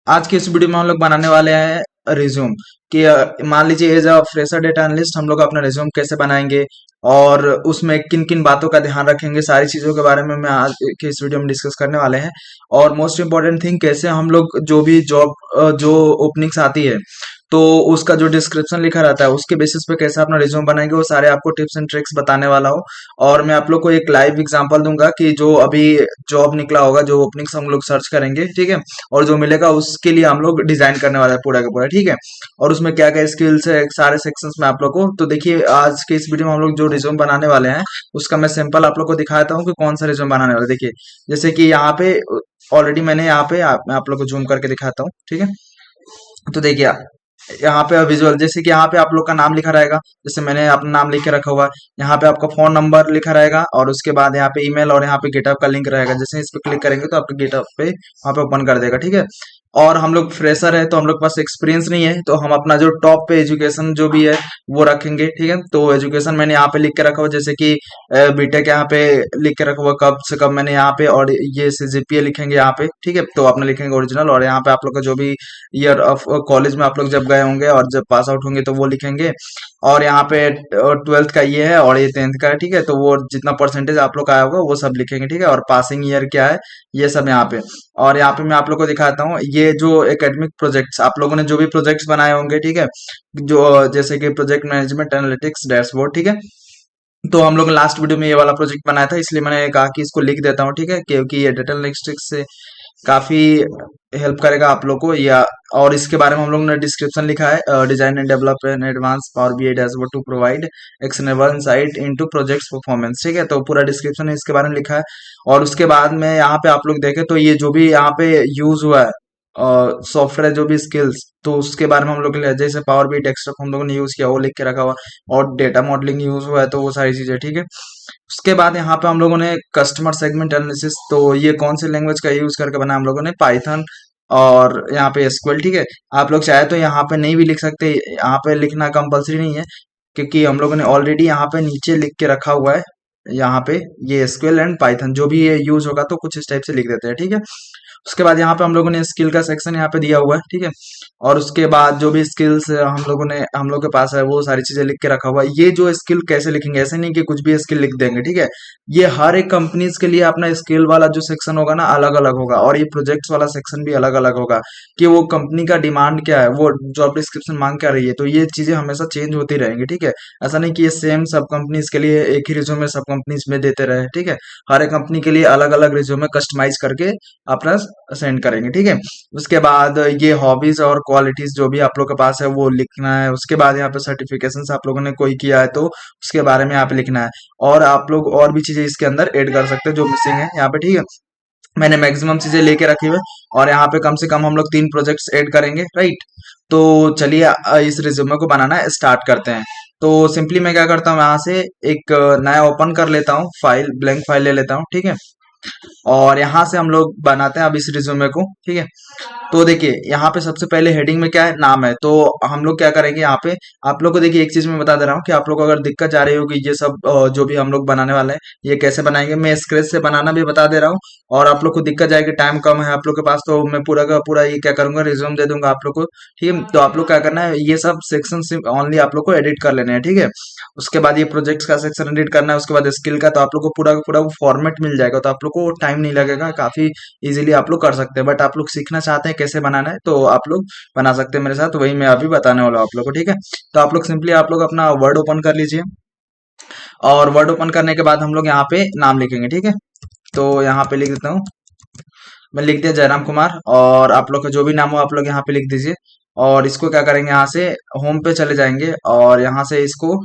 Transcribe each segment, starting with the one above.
आज की इस वीडियो में हम लोग बनाने वाले हैं रिज्यूम कि मान लीजिए as a fresher data analyst हम लोग अपना रिज्यूम कैसे बनाएंगे और उसमें किन किन बातों का ध्यान रखेंगे, सारी चीजों के बारे में मैं आज की इस वीडियो में डिस्कस करने वाले हैं। और मोस्ट इम्पोर्टेंट थिंग, कैसे हम लोग जो भी जॉब जो ओपनिंग्स आती है तो उसका जो डिस्क्रिप्शन लिखा रहता है उसके बेसिस पे कैसे अपना रिज्यूम बनाएंगे, वो सारे आपको टिप्स एंड ट्रिक्स बताने वाला हूँ। और मैं आप लोग को एक लाइव एग्जांपल दूंगा कि जो अभी जॉब निकला होगा, जो ओपनिंग्स हम लोग सर्च करेंगे, ठीक है, और जो मिलेगा उसके लिए हम लोग डिजाइन करने वाला है पूरा का पूरा, ठीक है। और उसमें क्या क्या स्किल्स है, सारे सेक्शंस में आप लोग को, तो देखिए आज के इस वीडियो में हम लोग जो रिज्यूम बनाने वाले हैं उसका मैं सैंपल आप लोग को दिखाता हूँ कि कौन सा रिज्यूम बनाने वाले हैं। देखिए जैसे कि यहाँ पे ऑलरेडी मैंने यहाँ पे मैं आप लोग को जूम करके दिखाता हूँ, ठीक है। तो देखिए यहाँ पे विजुअल, जैसे कि यहाँ पे आप लोग का नाम लिखा रहेगा, जैसे मैंने अपना नाम लिख के रखा हुआ है। यहाँ पे आपका फोन नंबर लिखा रहेगा और उसके बाद यहाँ पे ईमेल और यहाँ पे गेटअप का लिंक रहेगा। जैसे इस पे क्लिक करेंगे तो आपके गेटअप पे वहाँ पे ओपन कर देगा, ठीक है। और हम लोग फ्रेशर है तो हम लोग के पास एक्सपीरियंस नहीं है, तो हम अपना जो टॉप पे एजुकेशन जो भी है वो रखेंगे, ठीक है। तो एजुकेशन मैंने यहाँ पे लिख के रखा हुआ, जैसे कि बीटेक यहाँ पे लिख के रखा हुआ कब से कब मैंने यहाँ पे, और ये सीजीपीए लिखेंगे यहाँ पे, ठीक है। तो आपने लिखेंगे ओरिजिनल, और यहाँ पे आप लोग का जो भी ईयर ऑफ कॉलेज में आप लोग जब गए होंगे और जब पास आउट होंगे तो वो लिखेंगे। और यहाँ पे ट्वेल्थ का ये है और ये टेंथ का है, ठीक है। तो वो जितना परसेंटेज आप लोग का आया होगा वो सब लिखेंगे, ठीक है। और पासिंग ईयर क्या है ये सब यहाँ पे। और यहाँ पे मैं आप लोग को दिखाता हूँ ये जो एकेडमिक प्रोजेक्ट्स आप लोगों ने जो भी प्रोजेक्ट्स बनाए होंगे, ठीक है, जो जैसे कि प्रोजेक्ट मैनेजमेंट एनालिटिक्स डैशबोर्ड, ठीक है। तो हम लोग लास्ट वीडियो में ये वाला प्रोजेक्ट बनाया था, इसलिए मैंने कहा कि इसको लिख देता हूँ, ठीक है, क्योंकि ये डेटा एनालिटिक्स से काफी हेल्प करेगा आप लोग को। या और इसके बारे में हम लोग ने डिस्क्रिप्शन लिखा है, design and develop an advanced Power BI dashboard to provide actionable insight into projects performance, ठीक है। तो पूरा डिस्क्रिप्शन है इसके बारे में लिखा है। और उसके बाद में यहाँ पे आप लोग देखें तो ये जो भी यहाँ पे यूज हुआ है सॉफ्टवेयर, जो भी स्किल्स, तो उसके बारे में हम लोग जैसे पावर बीट डेस्कटॉप हम लोगों ने यूज किया वो लिख के रखा हुआ। और डेटा मॉडलिंग यूज हुआ है तो वो सारी चीजें, ठीक है। उसके बाद यहाँ पे हम लोगों ने कस्टमर सेगमेंट एनालिसिस, तो ये कौन से लैंग्वेज का यूज करके बना हम लोगों ने, पाइथन और यहाँ पे एसक्यूएल, ठीक है। आप लोग चाहे तो यहाँ पे नहीं भी लिख सकते, यहाँ पे लिखना कंपलसरी नहीं है, क्योंकि हम लोगों ने ऑलरेडी यहाँ पे नीचे लिख के रखा हुआ है। यहाँ पे ये एसक्यूएल एंड पाइथन जो भी ये यूज होगा तो कुछ इस टाइप से लिख देते हैं, ठीक है। उसके बाद यहाँ पे हम लोगों ने स्किल का सेक्शन यहाँ पे दिया हुआ है, ठीक है। और उसके बाद जो भी स्किल्स हम लोग के पास है वो सारी चीजें लिख के रखा हुआ है। ये जो स्किल कैसे लिखेंगे, ऐसे नहीं कि कुछ भी स्किल लिख देंगे, ठीक है। ये हर एक कंपनीज के लिए अपना स्किल वाला जो सेक्शन होगा ना अलग अलग होगा, और ये प्रोजेक्ट्स वाला सेक्शन भी अलग अलग होगा कि वो कंपनी का डिमांड क्या है, वो जॉब डिस्क्रिप्शन मांग क्या रही है। तो ये चीजें हमेशा चेंज होती रहेंगी, ठीक है। ऐसा नहीं कि ये सेम सब कंपनीज के लिए एक ही रिज्यूमे सब कंपनीज में देते रहे, ठीक है। हर एक कंपनी के लिए अलग अलग रिज्यूमे कस्टमाइज करके अपना सेंड करेंगे, ठीक है। उसके बाद ये हॉबीज और क्वालिटीज जो भी आप लोग के पास है वो लिखना है। उसके बाद यहाँ पे सर्टिफिकेशंस आप लोगों ने कोई किया है तो उसके बारे में यहाँ पे लिखना है। और आप लोग और भी चीजें इसके अंदर ऐड कर सकते हैं जो मिसिंग है यहाँ पे, ठीक है। मैंने मैक्सिमम चीजें लेके रखी हुई है, और यहाँ पे कम से कम हम लोग 3 प्रोजेक्ट्स ऐड करेंगे, राइट। तो चलिए इस रिज्यूमे को बनाना स्टार्ट करते हैं। तो सिंपली मैं क्या करता हूँ, यहाँ से एक नया ओपन कर लेता हूँ फाइल, ब्लैंक फाइल ले लेता हूँ, ठीक है। और यहाँ से हम लोग बनाते हैं अब इस रिज्यूमे को, ठीक है। तो देखिए यहाँ पे सबसे पहले हेडिंग में क्या है, नाम है। तो हम लोग क्या करेंगे यहाँ पे, आप लोग को देखिए एक चीज मैं बता दे रहा हूँ कि आप लोग को अगर दिक्कत आ रही होगी ये सब जो भी हम लोग बनाने वाले हैं ये कैसे बनाएंगे, मैं स्क्रैच से बनाना भी बता दे रहा हूँ। और आप लोग को दिक्कत जाएगी, टाइम कम है आप लोग के पास, तो मैं पूरा का पूरा ये क्या करूंगा, रिज्यूम दे दूंगा आप लोग को, ठीक है। तो आप लोग क्या करना है, ये सब सेक्शन ओनली आप लोग को एडिट कर लेने हैं, ठीक है। उसके बाद ये प्रोजेक्ट्स का सेक्शन एडिट करना है, उसके बाद स्किल का, तो आप लोग को पूरा का पूरा वो फॉर्मेट मिल जाएगा, तो आप लोग को टाइम नहीं लगेगा, काफी इजीली आप लोग कर सकते हैं। बट आप लोग सीखना चाहते हैं कैसे बनाना है तो आप लोग बना सकते हैं मेरे साथ, वही मैं अभी बताने वाला हूँ आप लोग को, ठीक है। तो आप लोग सिंपली आप लोग अपना वर्ड ओपन कर लीजिए, और वर्ड ओपन करने के बाद हम लोग यहाँ पे नाम लिखेंगे, ठीक है। तो यहाँ पे लिख देता हूँ, मैं लिख दिया जयराम कुमार, और आप लोग का जो भी नाम हो आप लोग यहाँ पे लिख दीजिए। और इसको क्या करेंगे, यहाँ से होम पे चले जाएंगे और यहाँ से इसको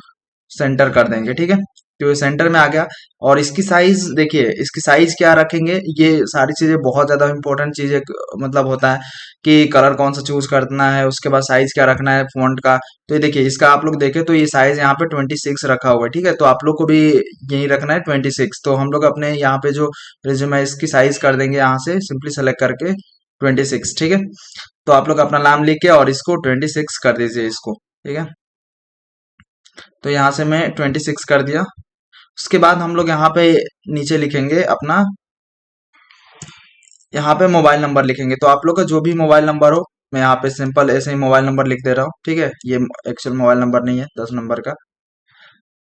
सेंटर कर देंगे, ठीक है। तो ये सेंटर में आ गया। और इसकी साइज देखिए, इसकी साइज क्या रखेंगे, ये सारी चीजें बहुत ज्यादा इंपॉर्टेंट चीजें मतलब होता है कि कलर कौन सा चूज करना है, उसके बाद साइज क्या रखना है फॉन्ट का। तो ये देखिए इसका आप लोग देखें तो ये साइज यहाँ पे 26 रखा हुआ है, ठीक है। तो आप लोग को भी यही रखना है 26। तो हम लोग अपने यहाँ पे जो रिज्यूम है इसकी साइज कर देंगे यहाँ से सिंपली सेलेक्ट करके 26, ठीक है। तो आप लोग अपना नाम लिख के और इसको 26 कर दीजिए इसको, ठीक है। तो यहाँ से मैं 26 कर दिया। उसके बाद हम लोग यहाँ पे नीचे लिखेंगे अपना, यहाँ पे मोबाइल नंबर लिखेंगे, तो आप लोग का जो भी मोबाइल नंबर हो, मैं यहाँ पे सिंपल ऐसे ही मोबाइल नंबर लिख दे रहा हूँ, ठीक है। ये एक्चुअल मोबाइल नंबर नहीं है, 10 नंबर का।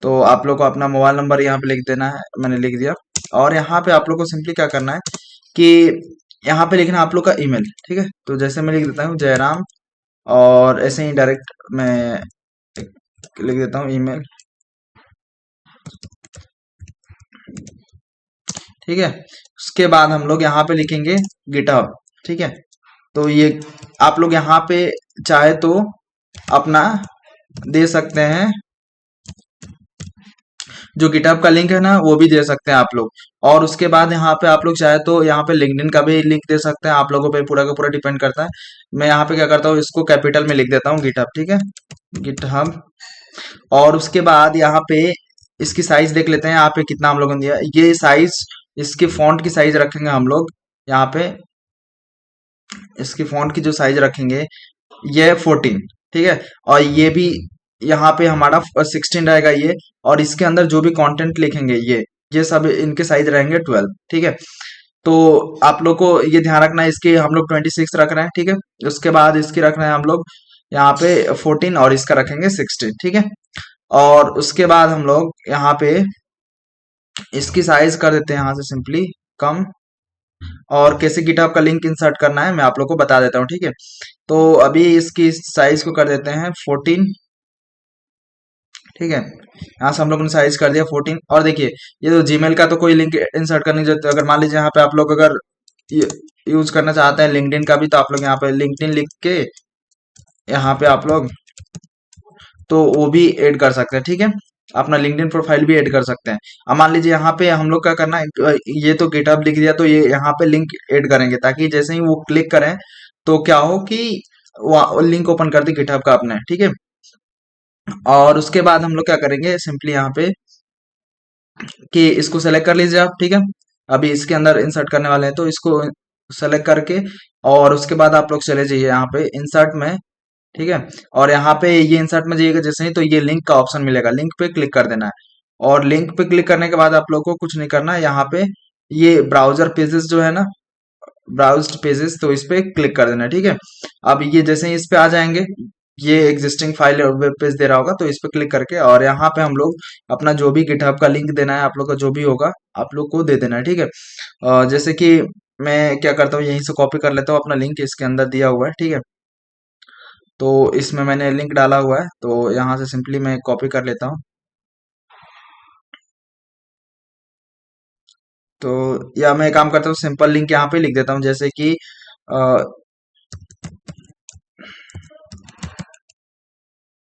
तो आप लोग को अपना मोबाइल नंबर यहाँ पे लिख देना है, मैंने लिख दिया। और यहाँ पे आप लोग को सिंपली क्या करना है कि यहाँ पे लिखना है आप लोग का ईमेल, ठीक है। तो जैसे मैं लिख देता हूँ जयराम, और ऐसे ही डायरेक्ट मैं लिख देता हूँ ईमेल, ठीक है। उसके बाद हम लोग यहाँ पे लिखेंगे गिटहब, ठीक है। तो ये आप लोग यहाँ पे चाहे तो अपना दे सकते हैं, जो गिटहब का लिंक है ना वो भी दे सकते हैं आप लोग। और उसके बाद यहाँ पे आप लोग चाहे तो यहाँ पे लिंक्डइन का भी लिंक दे सकते हैं, आप लोगों पे पूरा का पूरा डिपेंड करता है। मैं यहाँ पे क्या करता हूँ, इसको कैपिटल में लिख देता हूँ गिटहब, ठीक है, गिटहब। और उसके बाद यहाँ पे इसकी साइज देख लेते हैं, यहाँ पे कितना हम लोगों ने दिया ये साइज। इसकी फॉन्ट की साइज रखेंगे हम लोग यहाँ पे, इसकी फॉन्ट की जो साइज रखेंगे ये 14, ठीक है। और ये भी यहाँ पे हमारा 16 रहेगा ये। और इसके अंदर जो भी कंटेंट लिखेंगे ये सब इनके साइज रहेंगे 12, ठीक है। तो आप लोग को ये ध्यान रखना है, इसके हम लोग 26 रख रहे हैं, ठीक है। उसके बाद इसकी रख रहे हैं हम लोग यहाँ पे 14, और इसका रखेंगे 16, ठीक है। और उसके बाद हम लोग यहाँ पे इसकी साइज कर देते हैं यहाँ से सिंपली कम। और कैसे गिटहब का लिंक इंसर्ट करना है मैं आप लोग को बता देता हूँ, ठीक है। तो अभी इसकी साइज को कर देते हैं 14, ठीक है। यहाँ से हम लोगों ने साइज कर दिया 14। और देखिए ये तो जीमेल का तो कोई लिंक इंसर्ट करने की जरूरत है। अगर मान लीजिए यहाँ पे आप लोग अगर यूज करना चाहते हैं लिंक्डइन का भी, तो आप लोग यहाँ पे लिंक्डइन लिख के यहाँ पे आप लोग तो वो भी ऐड कर सकते हैं, ठीक है। अपना लिंक्डइन प्रोफाइल भी ऐड कर सकते हैं। अब मान लीजिए यहाँ पे हम लोग क्या करना है, ये तो गिटहब लिख दिया, तो ये यहाँ पे लिंक ऐड करेंगे, ताकि जैसे ही वो क्लिक करें तो क्या हो कि लिंक ओपन कर दे गिटहब का अपने, ठीक है। और उसके बाद हम लोग क्या करेंगे सिंपली यहाँ पे कि इसको सेलेक्ट कर लीजिए आप, ठीक है। अभी इसके अंदर इंसर्ट करने वाले हैं, तो इसको सेलेक्ट करके और उसके बाद आप लोग चले जाइए यहाँ पे इंसर्ट में, ठीक है। और यहाँ पे ये इंसर्ट में जाइएगा जैसे ही, तो ये लिंक का ऑप्शन मिलेगा, लिंक पे क्लिक कर देना है। और लिंक पे क्लिक करने के बाद आप लोग को कुछ नहीं करना है, यहाँ पे ये ब्राउजर पेजेस जो है ना, ब्राउज्ड पेजेस, तो इस पे क्लिक कर देना है, ठीक है। अब ये जैसे ही इस पे आ जाएंगे, ये एग्जिस्टिंग फाइल और वेब पेज दे रहा होगा, तो इस पे क्लिक करके और यहाँ पे हम लोग अपना जो भी गिटहब का लिंक देना है आप लोग का, जो भी होगा आप लोग को दे देना है, ठीक है। जैसे कि मैं क्या करता हूँ, यहीं से कॉपी कर लेता हूँ अपना लिंक, इसके अंदर दिया हुआ है, ठीक है। तो इसमें मैंने लिंक डाला हुआ है, तो यहाँ से सिंपली मैं कॉपी कर लेता हूँ। तो या मैं एक काम करता हूँ, सिंपल लिंक यहाँ पे लिख देता हूँ, जैसे कि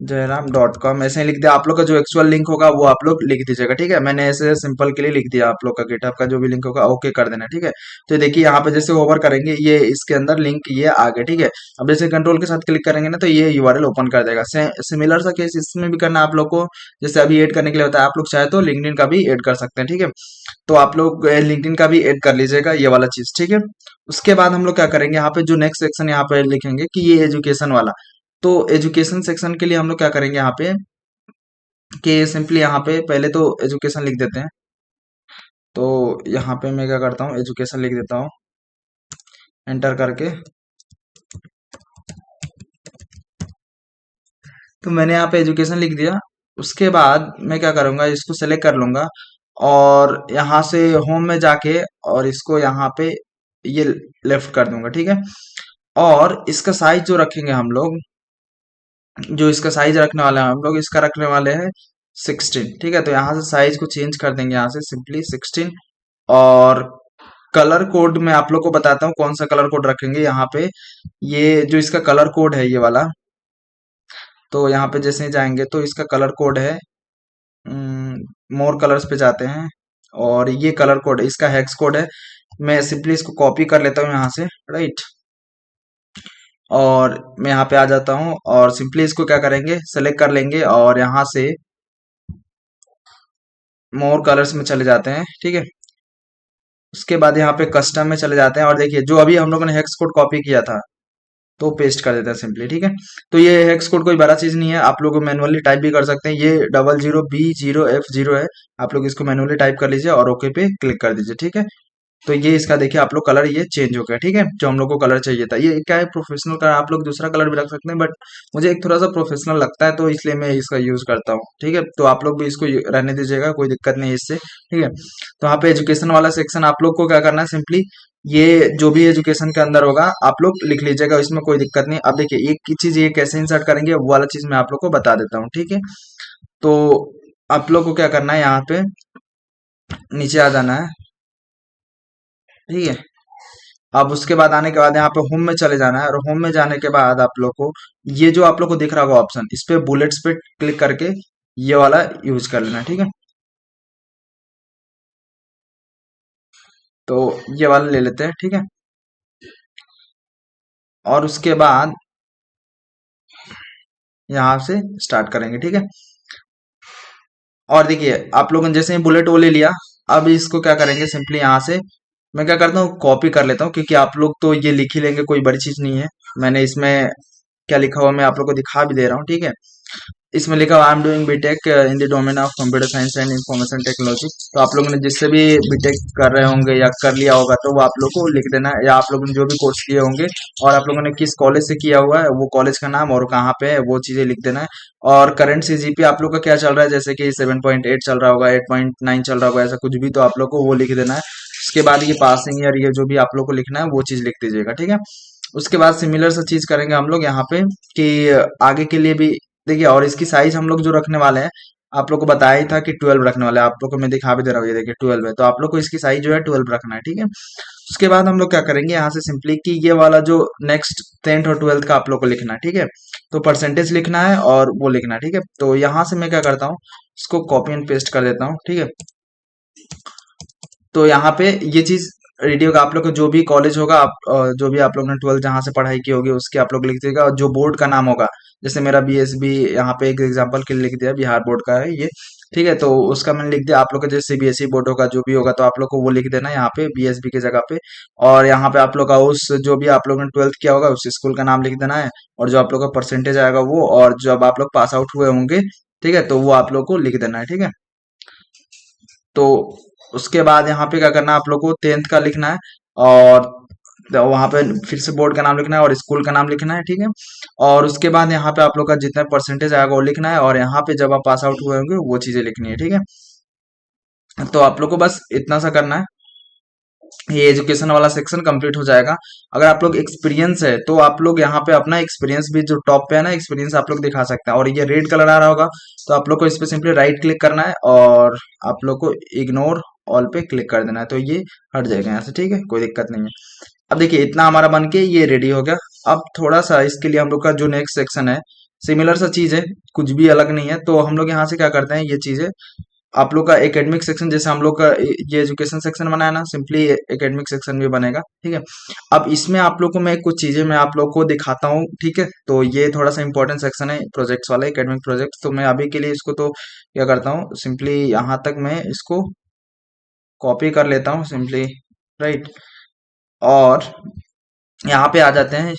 जयराम.com ऐसे ही लिख दिया। आप लोग का जो एक्चुअल लिंक होगा वो आप लोग लिख दीजिएगा, ठीक है। मैंने ऐसे सिंपल के लिए लिख दिया, आप लोग का गिटहब का जो भी लिंक होगा ओके कर देना, ठीक है। तो देखिए यहाँ पे जैसे ओवर करेंगे ये इसके अंदर लिंक ये आ गया, ठीक है। अब जैसे कंट्रोल के साथ क्लिक करेंगे ना, तो ये यूआरएल ओपन कर देगा। सिमिलर सा केस इसमें भी करना आप लोग को, जैसे अभी ऐड करने के लिए होता है, आप लोग चाहे तो लिंक्डइन का भी ऐड कर सकते हैं, ठीक है। तो आप लोग लिंक्डइन का भी ऐड कर लीजिएगा, ये वाला चीज, ठीक है। उसके बाद हम लोग क्या करेंगे, यहाँ पे जो नेक्स्ट सेक्शन यहाँ पे लिखेंगे कि ये एजुकेशन वाला। तो एजुकेशन सेक्शन के लिए हम लोग क्या करेंगे यहाँ पे कि सिंपली यहाँ पे पहले तो एजुकेशन लिख देते हैं। तो यहाँ पे मैं क्या करता हूँ, एजुकेशन लिख देता हूँ एंटर करके। तो मैंने यहाँ पे एजुकेशन लिख दिया। उसके बाद मैं क्या करूँगा, इसको सेलेक्ट कर लूंगा और यहाँ से होम में जाके और इसको यहाँ पे ये लेफ्ट कर दूंगा, ठीक है। और इसका साइज जो रखेंगे हम लोग, जो इसका साइज रखने वाले हैं हम लोग, इसका रखने वाले हैं 16, ठीक है। तो यहाँ से साइज को चेंज कर देंगे, यहाँ से सिंपली 16। और कलर कोड में आप लोग को बताता हूँ कौन सा कलर कोड रखेंगे यहाँ पे। ये जो इसका कलर कोड है ये वाला, तो यहाँ पे जैसे ही जाएंगे तो इसका कलर कोड है, मोर कलर्स पे जाते हैं और ये कलर कोड इसका हेक्स कोड है। मैं सिंपली इसको कॉपी कर लेता हूँ यहाँ से, राइट। और मैं यहाँ पे आ जाता हूँ और सिंपली इसको क्या करेंगे, सेलेक्ट कर लेंगे और यहाँ से मोर कलर्स में चले जाते हैं, ठीक है। उसके बाद यहाँ पे कस्टम में चले जाते हैं और देखिए जो अभी हम लोगों ने हेक्स कोड कॉपी किया था, तो पेस्ट कर देते हैं सिंपली, ठीक है। तो ये हेक्स कोड कोई बड़ा चीज नहीं है, आप लोग मैनुअली टाइप भी कर सकते हैं। ये 00B0F0 है, आप लोग इसको मैनुअली टाइप कर लीजिए और ओके पे क्लिक कर दीजिए, ठीक है। तो ये इसका देखिए आप लोग कलर ये चेंज हो गया, ठीक है, जो हम लोग को कलर चाहिए था। ये क्या है, प्रोफेशनल कलर, आप लोग दूसरा कलर भी रख सकते हैं, बट मुझे एक थोड़ा सा प्रोफेशनल लगता है, तो इसलिए मैं इसका यूज करता हूँ, ठीक है। तो आप लोग भी इसको रहने दीजिएगा, कोई दिक्कत नहीं है इससे, ठीक है। तो यहाँ पे एजुकेशन वाला सेक्शन आप लोग को क्या करना है, सिंपली ये जो भी एजुकेशन के अंदर होगा आप लोग लिख लीजिएगा, इसमें कोई दिक्कत नहीं। अब देखिए एक चीज ये कैसे इंसर्ट करेंगे वो वाला चीज मैं आप लोग को बता देता हूँ, ठीक है। तो आप लोग को क्या करना है, यहाँ पे नीचे आ जाना है, ठीक है। अब उसके बाद आने के बाद यहाँ पे होम में चले जाना है, और होम में जाने के बाद आप लोग को ये जो आप लोग को दिख रहा होगा ऑप्शन, इस पे बुलेट्स पे क्लिक करके ये वाला यूज कर लेना है, ठीक है। तो ये वाला ले लेते हैं, ठीक है। और उसके बाद यहाँ से स्टार्ट करेंगे, ठीक है। और देखिए आप लोगों ने जैसे ही बुलेट वो ले लिया, अब इसको क्या करेंगे, सिंपली यहाँ से मैं क्या करता हूँ, कॉपी कर लेता हूँ, क्योंकि आप लोग तो ये लिख ही लेंगे, कोई बड़ी चीज नहीं है। मैंने इसमें क्या लिखा हुआ मैं आप लोग को दिखा भी दे रहा हूँ, ठीक है। इसमें लिखा हुआ I am doing BTech in the domain of computer science and information technology. तो आप लोगों ने जिससे भी बीटेक कर रहे होंगे या कर लिया होगा, तो वो आप लोग को लिख देना है, या आप लोगों ने जो भी कोर्स किए होंगे और आप लोगों ने किस कॉलेज से किया हुआ है वो कॉलेज का नाम और कहाँ पे है वो चीजें लिख देना है। और करंट सीजीपी आप लोग का क्या चल रहा है, जैसे कि 7.8 चल रहा होगा, 8.9 चल रहा होगा, ऐसा कुछ भी तो आप लोग को वो लिख देना है। उसके बाद ये पासिंग ईयर ये जो भी आप लोग को लिखना है वो चीज लिख दीजिएगा, ठीक है। उसके बाद सिमिलर सा चीज करेंगे हम लोग यहाँ पे कि आगे के लिए भी देखिए, और इसकी साइज हम लोग जो रखने वाले हैं, आप लोग को बताया ही था कि 12 रखने वाले हैं, आप लोग को मैं दिखा भी दे रहा हूँ, ये देखिए 12 है, तो आप लोग को इसकी साइज जो है 12 रखना है, ठीक है। उसके बाद हम लोग क्या करेंगे, यहाँ से सिंपली कि ये वाला जो नेक्स्ट 10th और 12th का आप लोग को लिखना है, ठीक है। तो परसेंटेज लिखना है और वो लिखना है, ठीक है। तो यहाँ से मैं क्या करता हूँ, इसको कॉपी एंड पेस्ट कर देता हूँ, ठीक है। तो यहाँ पे ये चीज रेडी होगा, आप लोग का जो भी कॉलेज होगा, आप जो भी आप लोग ने 12 जहाँ से पढ़ाई की होगी उसके आप लोग लिख दीजिएगा, और जो बोर्ड का नाम होगा, जैसे मेरा बीएसबी यहाँ पे एक एग्जांपल के लिए लिख दिया, बिहार बोर्ड का है ये, ठीक है। तो उसका मैंने लिख दिया, आप लोग का जैसे सीबीएसई बोर्ड होगा जो भी होगा, तो आप लोग को वो लिख देना है यहाँ पे बीएसबी की जगह पे। और यहाँ पे आप लोग का उस जो भी आप लोग ने 12th किया होगा उस स्कूल का नाम लिख देना है, और जो आप लोग का परसेंटेज आएगा वो, और जब आप लोग पास आउट हुए होंगे, ठीक है, तो वो आप लोग को लिख देना है, ठीक है। तो उसके बाद यहाँ पे क्या करना है, आप लोग को 10th का लिखना है, और वहां पे फिर से बोर्ड का नाम लिखना है और स्कूल का नाम लिखना है, ठीक है। और उसके बाद यहाँ पे आप लोग का जितना परसेंटेज आएगा वो लिखना है, और यहाँ पे जब आप पास आउट हुए होंगे वो चीजें लिखनी है, ठीक है। तो आप लोग को बस इतना सा करना है, ये एजुकेशन वाला सेक्शन कंप्लीट हो जाएगा। अगर आप लोग एक्सपीरियंस है तो आप लोग यहाँ पे अपना एक्सपीरियंस भी जो टॉप पे है ना, एक्सपीरियंस आप लोग दिखा सकते हैं, और ये रेड कलर आ रहा होगा, तो आप लोग को इस पे सिंपली राइट क्लिक करना है और आप लोग को इग्नोर ऑल पे क्लिक कर देना है, तो ये हट जाएगा यहाँ से, ठीक है, कोई दिक्कत नहीं है। अब देखिए इतना हमारा बन के ये रेडी हो गया। अब थोड़ा सा इसके लिए हम लोग का जो नेक्स्ट सेक्शन है, सिमिलर सा चीज है, कुछ भी अलग नहीं है, तो हम लोग यहाँ से क्या करते हैं, ये चीजें आप लोग का एकेडमिक सेक्शन, जैसे हम लोग का ये एजुकेशन सेक्शन बनाया ना, सिंपली एकेडमिक सेक्शन भी बनेगा, ठीक है। अब इसमें आप लोग को मैं कुछ चीजें मैं आप लोग को दिखाता हूँ, ठीक है। तो ये थोड़ा सा इंपॉर्टेंट सेक्शन है प्रोजेक्ट्स वाला, एकेडमिक प्रोजेक्ट्स, तो मैं अभी के लिए इसको तो क्या करता हूँ, सिंपली यहाँ तक मैं इसको कॉपी कर लेता हूँ सिंपली, राइट। और यहाँ पे आ जाते हैं,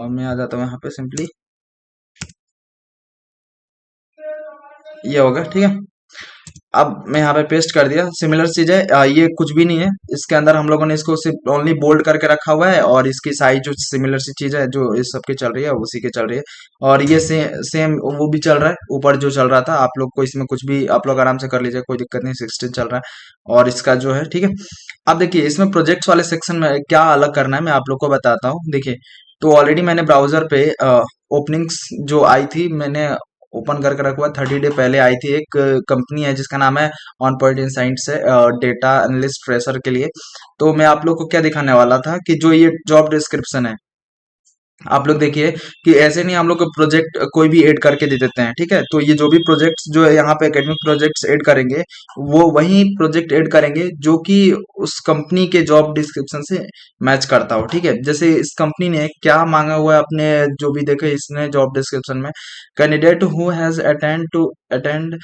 मैं आ जाता हूँ यहाँ पे सिंपली, ये होगा, ठीक है। अब मैं यहाँ पे पेस्ट कर दिया, सिमिलर चीज है, ये कुछ भी नहीं है, इसके अंदर हम लोगों ने इसको सिर्फ ओनली बोल्ड करके रखा हुआ है, और इसकी साइज जो सिमिलर सी चीज है जो इस सब की चल रही है उसी की चल रही है, और ये सेम वो भी चल रहा है, ऊपर जो चल रहा था आप लोग को इसमें कुछ भी आप लोग आराम से कर लीजिए, कोई दिक्कत नहीं, 16 चल रहा है, और इसका जो है, ठीक है। अब देखिए इसमें प्रोजेक्ट्स वाले सेक्शन में क्या अलग करना है मैं आप लोग को बताता हूँ, देखिए। तो ऑलरेडी मैंने ब्राउजर पे ओपनिंग्स जो आई थी मैंने ओपन करके रखा हुआ, 30 डे पहले आई थी, एक कंपनी है जिसका नाम है ऑन पॉइंट इनसाइट्स है, डेटा एनालिस्ट फ्रेशर के लिए। तो मैं आप लोग को क्या दिखाने वाला था कि जो ये जॉब डिस्क्रिप्शन है, आप लोग देखिए कि ऐसे नहीं हम लोग को प्रोजेक्ट कोई भी ऐड करके दे देते हैं, ठीक है। तो ये जो भी प्रोजेक्ट्स जो है यहाँ पे एकेडमिक प्रोजेक्ट्स ऐड करेंगे, वो वही प्रोजेक्ट ऐड करेंगे जो कि उस कंपनी के जॉब डिस्क्रिप्शन से मैच करता हो, ठीक है। जैसे इस कंपनी ने क्या मांगा हुआ है अपने, जो भी देखे इसने जॉब डिस्क्रिप्शन में, candidate who has attend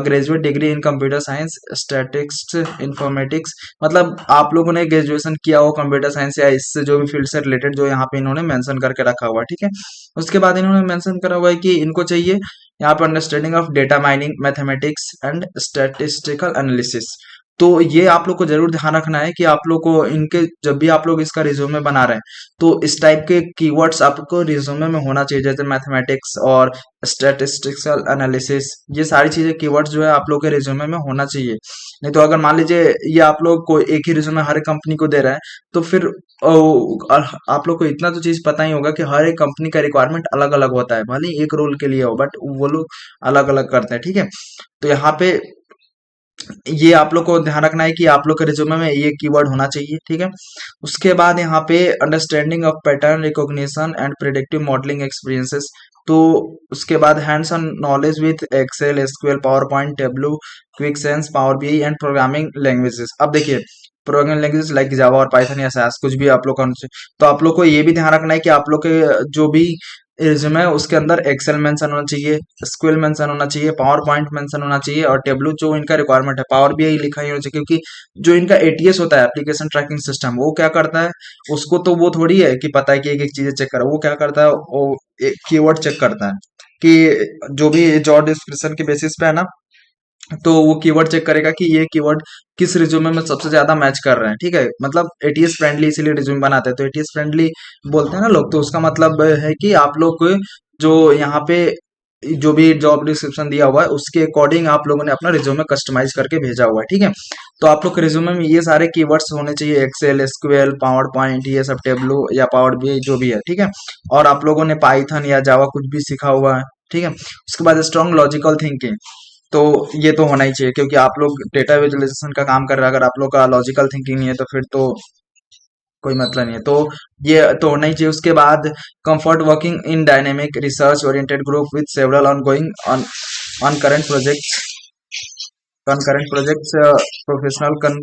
graduate degree in computer science statics informatics, मतलब आप लोगों ने ग्रेजुएशन किया हो कंप्यूटर साइंस या इससे जो भी फील्ड से रिलेटेड, जो यहाँ पे इन्होंने मेंशन करके रखा हुआ है, ठीक है। उसके बाद इन्होंने मेंशन करा हुआ है कि इनको चाहिए यहाँ पे understanding of data mining mathematics and statistical analysis. तो ये आप लोग को जरूर ध्यान रखना है कि आप लोग को इनके जब भी आप लोग इसका रिज्यूमे बना रहे हैं तो इस टाइप के कीवर्ड्स आपको रिज्यूमे में होना चाहिए, जैसे मैथमेटिक्स और स्टैटिस्टिकल एनालिसिस। ये सारी चीजें कीवर्ड्स जो है आप लोग के रिज्यूमे में होना चाहिए। नहीं तो अगर मान लीजिए ये आप लोग को एक ही रिज्यूमे हर कंपनी को दे रहा है तो फिर आप लोग को इतना तो चीज पता ही होगा कि हर एक कंपनी का रिक्वायरमेंट अलग अलग होता है, भले ही एक रोल के लिए हो बट वो लोग अलग अलग करते हैं, ठीक है। तो यहाँ पे ये आप लोग को ध्यान रखना है कि आप लोग के रिज्यूमे में ये कीवर्ड होना चाहिए, ठीक है। उसके बाद यहाँ पे understanding of pattern recognition and predictive modelling experiences. तो उसके बाद hands on knowledge with Excel, SQL, PowerPoint, Tableau, क्विक Sense, Power BI and programming languages. अब देखिए प्रोग्रामिंग लैंग्वेजेस लाइक जावा और पाइथन या सास कुछ भी आप लोग का, तो आप लोग को ये भी ध्यान रखना है कि आप लोग के जो भी रिज्यूमे है उसके अंदर एक्सेल मेंशन होना चाहिए, एसक्यूएल मेंशन होना चाहिए, पावर पॉइंट मेंशन होना चाहिए और टेब्लू जो इनका रिक्वायरमेंट है, पावर बीआई लिखा ही होना चाहिए। क्योंकि जो इनका एटीएस होता है, एप्लीकेशन ट्रैकिंग सिस्टम, वो क्या करता है, उसको तो वो थोड़ी है कि पता है कि एक एक चीजें चेक करा, वो क्या करता है, वो एक कीवर्ड चेक करता है कि जो भी जॉब डिस्क्रिप्शन के बेसिस पे है ना, तो वो कीवर्ड चेक करेगा कि ये कीवर्ड किस रिज्यूमे में सबसे ज्यादा मैच कर रहे हैं, ठीक है। मतलब एटीएस फ्रेंडली इसीलिए रिज्यूमे बनाते हैं, तो एटीएस फ्रेंडली बोलते हैं ना लोग, तो उसका मतलब है कि आप लोग को जो यहाँ पे जो भी जॉब डिस्क्रिप्शन दिया हुआ है उसके अकॉर्डिंग आप लोगों ने अपना रिज्यूमे कस्टमाइज करके भेजा हुआ है, ठीक है। तो आप लोग के रिज्यूमे में ये सारे कीवर्ड्स होने चाहिए, एक्सेल, एसक्यूएल, पावर पॉइंट, ये सब, टेब्लू या पावर बी जो भी है, ठीक है। और आप लोगों ने पाइथन या जावा कुछ भी सीखा हुआ है, ठीक है। उसके बाद स्ट्रॉन्ग लॉजिकल थिंकिंग, तो ये तो होना ही चाहिए क्योंकि आप लोग डेटा विजुअलाइजेशन का काम कर रहे हैं, अगर आप लोग का लॉजिकल थिंकिंग नहीं है तो फिर तो कोई मतलब नहीं है, तो ये तो होना ही चाहिए। उसके बाद comfort working in dynamic research oriented group with several ongoing on current projects professional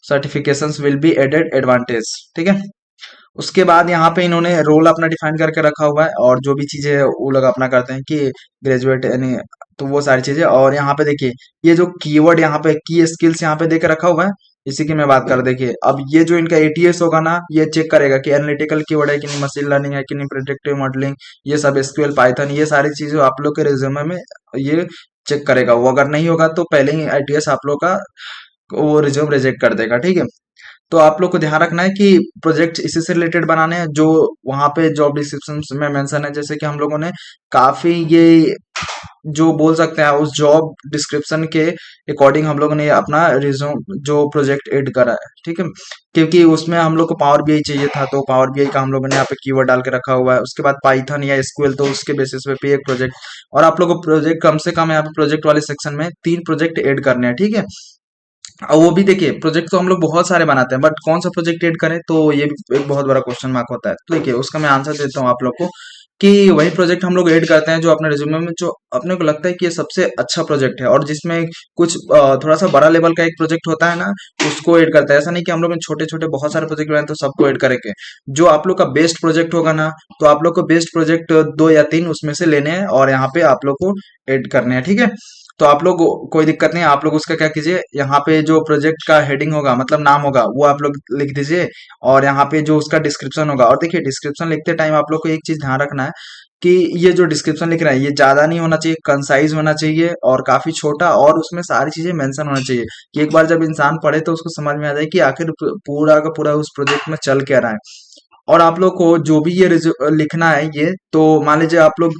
certifications will be added advantage, ठीक है। उसके बाद यहाँ पे इन्होंने रोल अपना डिफाइन करके रखा हुआ है और जो भी चीजें है वो लोग अपना करते हैं कि ग्रेजुएट यानी, तो वो सारी चीजें। और यहाँ पे देखिए ये जो कीवर्ड यहाँ पे की स्किल्स यहाँ पे देके रखा हुआ है, इसी की मैं बात कर, देखिए अब ये जो इनका एटीएस होगा ना, ये चेक करेगा कि एनालिटिकल कीवर्ड है कि नहीं, मशीन लर्निंग है कि नहीं, प्रिडिक्टिव मॉडलिंग, ये सब, एसक्यूएल, पाइथन, ये सारी चीजें आप लोग के रिज्यूमे में ये चेक करेगा। वो अगर नहीं होगा तो पहले ही एटीएस आप लोग का वो रिज्यूम रिजेक्ट कर देगा, ठीक है। तो आप लोग को ध्यान रखना है कि प्रोजेक्ट इसी से रिलेटेड बनाने हैं जो वहां पे जॉब डिस्क्रिप्शन में मेंशन है। जैसे कि हम लोगों ने काफी ये जो बोल सकते हैं उस जॉब डिस्क्रिप्शन के अकॉर्डिंग हम लोगों ने अपना रिज्यूम जो प्रोजेक्ट ऐड करा है, ठीक है। क्योंकि उसमें हम लोग को पावर बीआई चाहिए था, तो पावर बीआई का हम लोगों ने यहाँ पे कीवर्ड डाल के रखा हुआ है। उसके बाद पाइथन या एसक्यूएल, तो उसके बेसिस पे भी एक प्रोजेक्ट, और आप लोग को प्रोजेक्ट कम से कम यहाँ पे प्रोजेक्ट वाले सेक्शन में 3 प्रोजेक्ट ऐड करने हैं, ठीक है। और वो भी देखिए प्रोजेक्ट तो हम लोग बहुत सारे बनाते हैं बट कौन सा प्रोजेक्ट ऐड करें, तो ये भी एक बहुत बड़ा क्वेश्चन मार्क होता है। तो देखिए उसका मैं आंसर देता हूँ आप लोग को कि वही प्रोजेक्ट हम लोग ऐड करते हैं जो अपने रिज्यूमे में जो अपने को लगता है कि ये सबसे अच्छा प्रोजेक्ट है, और जिसमें कुछ थोड़ा सा बड़ा लेवल का एक प्रोजेक्ट होता है ना, उसको ऐड करते हैं। ऐसा नहीं कि हम लोग ने छोटे छोटे बहुत सारे प्रोजेक्ट बनाए तो सबको ऐड करेंगे। जो आप लोग का बेस्ट प्रोजेक्ट होगा ना, तो आप लोग को बेस्ट प्रोजेक्ट 2 या 3 उसमें से लेने हैं और यहाँ पे आप लोग को ऐड करने हैं, ठीक है। तो आप लोग कोई दिक्कत नहीं है, आप लोग उसका क्या कीजिए, यहाँ पे जो प्रोजेक्ट का हेडिंग होगा मतलब नाम होगा वो आप लोग लिख दीजिए, और यहाँ पे जो उसका डिस्क्रिप्शन होगा। और देखिए डिस्क्रिप्शन लिखते टाइम आप लोग को एक चीज ध्यान रखना है कि ये जो डिस्क्रिप्शन लिख रहा है ये ज्यादा नहीं होना चाहिए, कंसाइज होना चाहिए और काफी छोटा, और उसमें सारी चीजें मेंशन होना चाहिए कि एक बार जब इंसान पढ़े तो उसको समझ में आ जाए कि आखिर पूरा का पूरा उस प्रोजेक्ट में चल क्या रहा है। और आप लोग को जो भी ये लिखना है ये, तो मान लीजिए आप लोग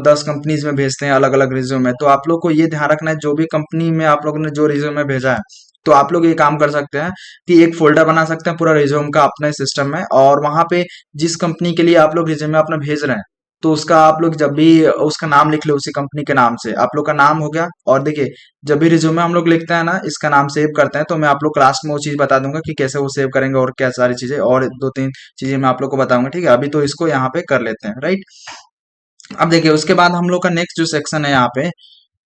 10 कंपनीज में भेजते हैं अलग अलग रिज्यूमे, तो आप लोग को ये ध्यान रखना है जो भी कंपनी में आप लोगों ने जो रिज्यूमे भेजा है, तो आप लोग ये काम कर सकते हैं कि एक फोल्डर बना सकते हैं पूरा रिज्यूम का अपने सिस्टम में, और वहां पे जिस कंपनी के लिए आप लोग रिज्यूमे अपना भेज रहे हैं तो उसका आप लोग जब भी उसका नाम लिख लो उसी कंपनी के नाम से, आप लोग का नाम हो गया। और देखिए जब भी रिज्यूमे हम लोग लिखते हैं ना, इसका नाम सेव करते हैं, तो मैं आप लोग क्लास में वो चीज बता दूंगा कि कैसे वो सेव करेंगे और क्या सारी चीजें, और 2-3 चीजें मैं आप लोग को बताऊंगा, ठीक है। अभी तो इसको यहाँ पे कर लेते हैं, राइट। अब देखिए उसके बाद हम लोग का नेक्स्ट जो सेक्शन है यहाँ पे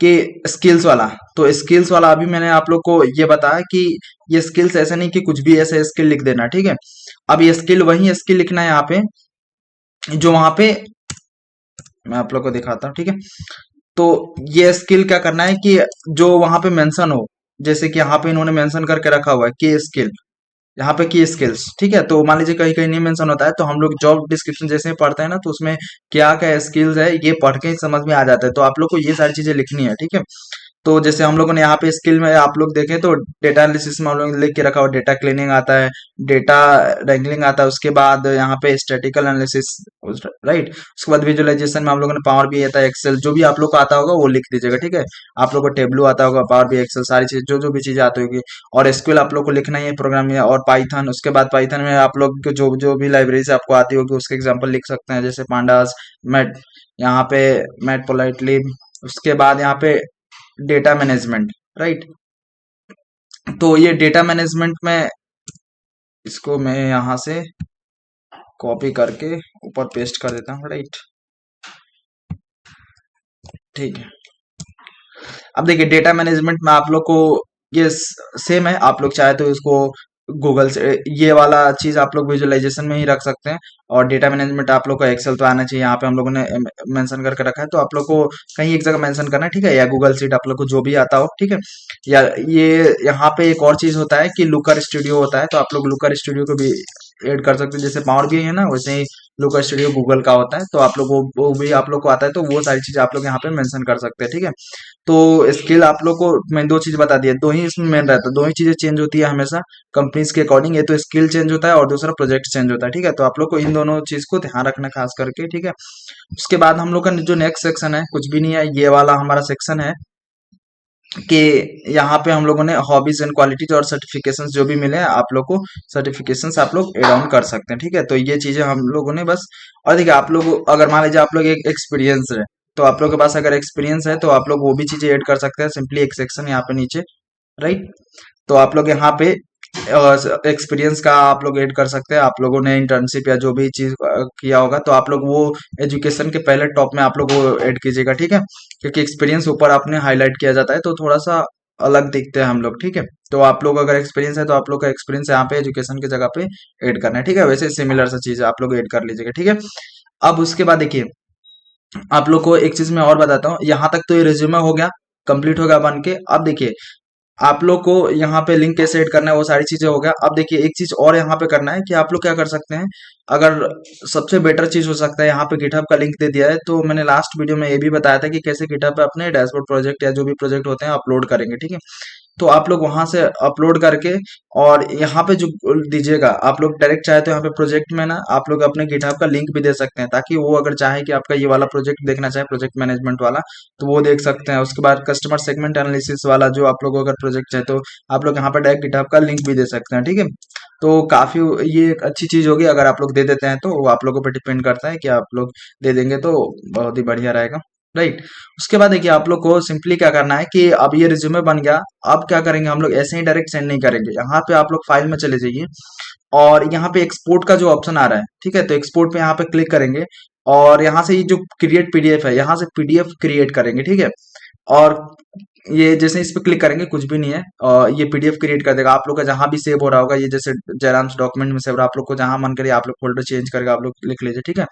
कि स्किल्स वाला। तो स्किल्स वाला अभी मैंने आप लोग को ये बताया कि ये स्किल्स ऐसे नहीं कि कुछ भी ऐसे स्किल लिख देना, ठीक है। अब ये स्किल वही स्किल लिखना है यहाँ पे जो वहां पे मैं आप लोग को दिखाता हूँ, ठीक है। तो ये स्किल क्या करना है कि जो वहां पे मेंशन हो, जैसे कि यहाँ पे इन्होंने मेंशन करके रखा हुआ है की स्किल, यहाँ पे की स्किल्स, ठीक है। तो मान लीजिए कहीं कहीं नहीं मेंशन होता है तो हम लोग जॉब डिस्क्रिप्शन जैसे ही पढ़ते हैं ना, तो उसमें क्या क्या स्किल्स है ये पढ़ के ही समझ में आ जाता है, तो आप लोग को ये सारी चीजें लिखनी है, ठीक है। तो जैसे हम लोगों ने यहाँ पे स्किल में आप लोग देखें तो डेटा एनालिसिस में हम लोग ने लिख के रखा हुआ डेटा क्लीनिंग आता है, डेटा रैंगलिंग आता है, उसके बाद यहाँ पे स्टैटिकल एनालिसिस, राइट। उसके बाद विजुअलाइजेशन में हम लोगों ने पावर भी आता है, एक्सेल, जो भी आप लोग को आता होगा वो लिख दीजिएगा, ठीक है। आप लोग को टेबलू आता होगा, पावर भी, एक्सेल, सारी चीज जो जो भी चीजें आती होगी। और एसक्यूएल आप लोग को लिखना ही है प्रोग्राम में, और पाइथन। उसके बाद पाइथन में आप लोग को जो जो भी लाइब्रेरी से आपको आती होगी उसके एग्जाम्पल लिख सकते हैं, जैसे पांडास, मैट, यहाँ पे मैट पोलाइटली। उसके बाद यहाँ पे डेटा मैनेजमेंट, राइट। तो ये डेटा मैनेजमेंट में इसको मैं यहाँ से कॉपी करके ऊपर पेस्ट कर देता हूँ, राइट। ठीक है। अब देखिए डेटा मैनेजमेंट में आप लोग को ये सेम है, आप लोग चाहे तो इसको गूगल से ये वाला चीज आप लोग विजुअलाइजेशन में ही रख सकते हैं। और डेटा मैनेजमेंट आप लोग को एक्सेल तो आना चाहिए, यहाँ पे हम लोगों ने मेंशन करके रखा है, तो आप लोग को कहीं एक जगह मेंशन करना है, ठीक है। या गूगल शीट आप लोग को जो भी आता हो, ठीक है। या ये यहाँ पे एक और चीज होता है कि लुकर स्टूडियो होता है, तो आप लोग लुकर स्टूडियो को भी ऐड कर सकते हैं। जैसे पावर भी है ना, वैसे ही लुकर स्टूडियो गूगल का होता है, तो आप लोग वो भी आप लोग को आता है, तो वो सारी चीजें आप लोग यहाँ पे मेंशन कर सकते हैं, ठीक है। तो स्किल आप लोग को मैं दो चीज बता दिया, दो ही इसमें मेन रहता है, दो ही चीजें चेंज होती है हमेशा कंपनीज के अकॉर्डिंग। ये तो स्किल चेंज होता है और दूसरा प्रोजेक्ट चेंज होता है, ठीक है। तो आप लोग को इन दोनों चीज को ध्यान रखना खास करके, ठीक है। उसके बाद हम लोग का जो नेक्स्ट सेक्शन है कुछ भी नहीं है, ये वाला हमारा सेक्शन है कि यहाँ पे हम लोगों ने हॉबीज एंड क्वालिटीज और सर्टिफिकेशंस जो भी मिले हैं आप लोग को, सर्टिफिकेशंस आप लोग एड ऑन कर सकते हैं, ठीक है। तो ये चीजें हम लोगों ने बस। और देखिए आप लोग अगर मान लीजिए आप लोग एक एक्सपीरियंस है, तो आप लोग के पास अगर एक्सपीरियंस है तो आप लोग वो भी चीजें ऐड कर सकते हैं, सिंपली एक सेक्शन यहाँ पे नीचे, राइट। तो आप लोग यहाँ पे एक्सपीरियंस का आप लोग ऐड कर सकते हैं, आप लोगों ने इंटर्नशिप या जो भी चीज किया होगा, तो आप लोग वो एजुकेशन के पहले टॉप में आप लोग वो ऐड कीजिएगा, ठीक है। क्योंकि एक्सपीरियंस ऊपर आपने हाईलाइट किया जाता है तो थोड़ा सा अलग दिखते हैं हम लोग, ठीक है। तो आप लोग अगर एक्सपीरियंस है तो आप लोग का एक्सपीरियंस यहाँ पे एजुकेशन की जगह पे ऐड करना है, ठीक है। वैसे सिमिलर सा चीज आप लोग ऐड कर लीजिएगा, ठीक है। अब उसके बाद देखिए आप लोग को एक चीज मैं और बताता हूँ, यहाँ तक तो ये रिज्यूमे हो गया, कंप्लीट हो गया बन के। अब देखिए आप लोग को यहाँ पे लिंक कैसे ऐड करना है वो सारी चीजें हो गया। अब देखिए एक चीज और यहाँ पे करना है कि आप लोग क्या कर सकते हैं, अगर सबसे बेटर चीज हो सकता है, यहाँ पे गिटहब का लिंक दे दिया है, तो मैंने लास्ट वीडियो में ये भी बताया था कि कैसे गिटहब पे अपने डैशबोर्ड प्रोजेक्ट या जो भी प्रोजेक्ट होते हैं अपलोड करेंगे, ठीक है। तो आप लोग वहां से अपलोड करके और यहाँ पे जो दीजिएगा, आप लोग डायरेक्ट चाहे तो यहाँ पे प्रोजेक्ट में ना आप लोग अपने गिटहब का लिंक भी दे सकते हैं, ताकि वो अगर चाहे कि आपका ये वाला प्रोजेक्ट देखना चाहे, प्रोजेक्ट मैनेजमेंट वाला, तो वो देख सकते हैं। उसके बाद कस्टमर सेगमेंट एनालिसिस वाला जो आप लोग अगर प्रोजेक्ट चाहे तो आप लोग यहाँ पर डायरेक्ट गिटहब का लिंक भी दे सकते हैं, ठीक है। तो काफी ये एक अच्छी चीज होगी अगर आप लोग दे देते हैं, तो वो आप लोगों पर डिपेंड करता है कि आप लोग दे देंगे तो बहुत ही बढ़िया रहेगा, राइट। उसके बाद देखिए आप लोग को सिंपली क्या करना है कि अब ये रिज्यूमे बन गया। अब क्या करेंगे हम लोग, ऐसे ही डायरेक्ट सेंड नहीं करेंगे, यहाँ पे आप लोग फाइल में चले जाइए और यहाँ पे एक्सपोर्ट का जो ऑप्शन आ रहा है, ठीक है, तो एक्सपोर्ट पे यहाँ पे क्लिक करेंगे और यहाँ से ये जो क्रिएट पीडीएफ है, यहाँ से पीडीएफ क्रिएट करेंगे, ठीक है। और ये जैसे इस पे क्लिक करेंगे कुछ भी नहीं है, और ये पीडीएफ क्रिएट कर देगा। आप लोग का जहां भी सेव हो रहा होगा, ये जैसे जयराम डॉक्यूमेंट में सेव रहा, आप लोग को जहां मन करे आप लोग फोल्डर चेंज करके आप लोग लिख लीजिए, ठीक है।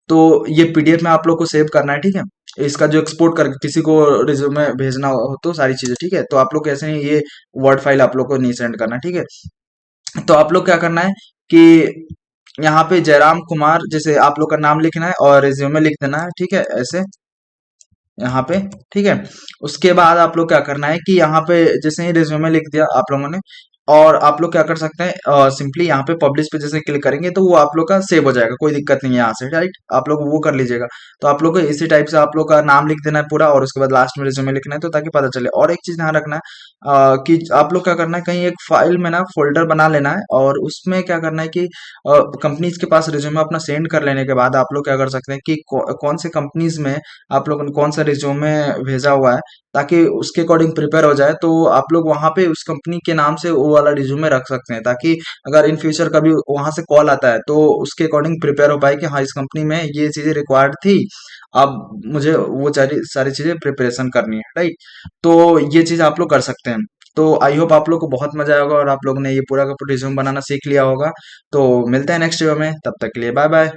तो ये पीडीएफ में आप लोग को सेव करना है, ठीक है। इसका जो एक्सपोर्ट करके किसी को रिज्यूमे भेजना हो तो सारी चीजें, ठीक है। तो आप लोग ऐसे ही ये वर्ड फाइल आप लोग को नहीं सेंड करना, ठीक है। तो आप लोग क्या करना है कि यहाँ पे जयराम कुमार जैसे आप लोग का नाम लिखना है और रिज्यूमे लिख देना है, ठीक है, ऐसे यहाँ पे, ठीक है। उसके बाद आप लोग क्या करना है कि यहाँ पे जैसे ही रिज्यूमे लिख दिया आप लोगों ने, और आप लोग क्या कर सकते हैं, सिंपली यहाँ पे पब्लिश पे जैसे क्लिक करेंगे तो वो आप लोग का सेव हो जाएगा, कोई दिक्कत नहीं है यहाँ से, राइट। आप लोग वो कर लीजिएगा। तो आप लोग को इसी टाइप से आप लोग का नाम लिख देना है पूरा, और उसके बाद लास्ट में रिज्यूमे लिखना है, तो ताकि पता चले। और एक चीज ध्यान रखना है कि आप लोग क्या करना है, कहीं एक फाइल में ना फोल्डर बना लेना है, और उसमें क्या करना है कि कंपनीज के पास रिज्यूमे अपना सेंड कर लेने के बाद आप लोग क्या कर सकते हैं कि कौन से कंपनीज में आप लोगों ने कौन सा रिज्यूमे भेजा हुआ है, ताकि उसके अकॉर्डिंग प्रिपेयर हो जाए। तो आप लोग वहां पे उस कंपनी के नाम से वो वाला रिज्यूमे रख सकते हैं, ताकि अगर इन फ्यूचर कभी वहां से कॉल आता है तो उसके अकॉर्डिंग प्रिपेयर हो पाए कि हाँ इस कंपनी में ये चीजें रिक्वायर्ड थी, अब मुझे वो सारी सारी चीजें प्रिपरेशन करनी है, राइट। तो ये चीज आप लोग कर सकते हैं। तो आई होप आप लोग को बहुत मजा आएगा और आप लोग ने ये पूरा का पूरा रिज्यूम बनाना सीख लिया होगा। तो मिलते हैं नेक्स्ट वीडियो में, तब तक के लिए बाय बाय।